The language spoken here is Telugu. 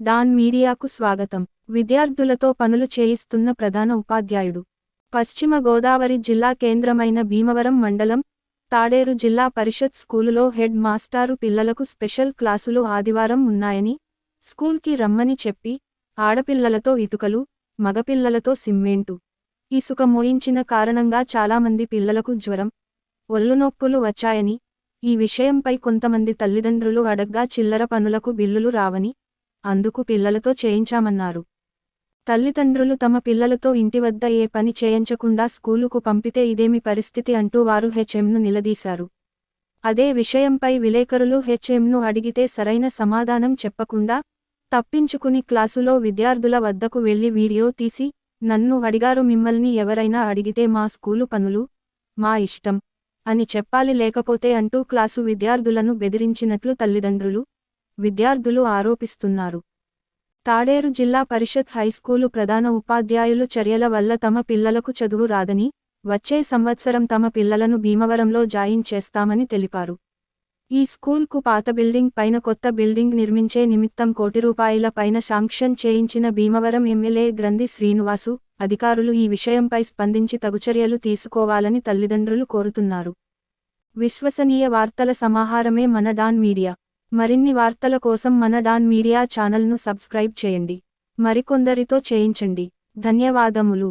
డాన్ మీడియాకు స్వాగతం. విద్యార్థులతో పనులు చేయిస్తున్న ప్రధాన ఉపాధ్యాయుడు. పశ్చిమ గోదావరి జిల్లా కేంద్రమైన భీమవరం మండలం, తాడేరు జిల్లా పరిషత్ స్కూలులో హెడ్ మాస్టారు పిల్లలకు స్పెషల్ క్లాసులు ఆదివారం ఉన్నాయని, స్కూల్కి రమ్మని చెప్పి, ఆడపిల్లలతో ఇటుకలు, మగపిల్లలతో సిమ్మెంటు, ఇసుక మోయించిన కారణంగా చాలామంది పిల్లలకు జ్వరం, ఒళ్ళునొప్పులు వచ్చాయని, ఈ విషయంపై కొంతమంది తల్లిదండ్రులు అడగ్గా చిల్లర పనులకు బిల్లులు రావని, అందుకు పిల్లలతో చేయించామన్నారు. తల్లిదండ్రులు తమ పిల్లలతో ఇంటి వద్ద ఏ పని చేయించకుండా స్కూలుకు పంపితే ఇదేమి పరిస్థితి అంటూ వారు హెచ్ఎంను నిలదీశారు. అదే విషయంపై విలేకరులు హెచ్ఎంను అడిగితే సరైన సమాధానం చెప్పకుండా, తప్పించుకుని క్లాసులో విద్యార్థుల వద్దకు వెళ్లి వీడియో తీసి, నన్ను అడిగారు మిమ్మల్ని ఎవరైనా అడిగితే మా స్కూలు పనులు, మా ఇష్టం అని చెప్పాలి లేకపోతే అంటూ క్లాసు విద్యార్థులను బెదిరించినట్లు తల్లిదండ్రులు, విద్యార్థులు ఆరోపిస్తున్నారు. తాడేరు జిల్లా పరిషత్ హైస్కూలు ప్రధాన ఉపాధ్యాయులు చర్యల వల్ల తమ పిల్లలకు చదువు రాదని, వచ్చే సంవత్సరం తమ పిల్లలను భీమవరంలో జాయిన్ చేస్తామని తెలిపారు. ఈ స్కూల్కు పాత బిల్డింగ్ పైన కొత్త బిల్డింగ్ నిర్మించే నిమిత్తం ₹1,00,00,000 పైన శాంక్షన్ చేయించిన భీమవరం ఎమ్మెల్యే గ్రంథి శ్రీనివాసు, అధికారులు ఈ విషయంపై స్పందించి తగు చర్యలు తీసుకోవాలని తల్లిదండ్రులు కోరుతున్నారు. విశ్వసనీయ వార్తల సమాహారమే మన డాన్ మీడియా. మరిన్ని వార్తల కోసం మన డాన్ మీడియా ఛానల్ను సబ్స్క్రైబ్ చేయండి. మరికొందరితో చేయించండి. ధన్యవాదములు.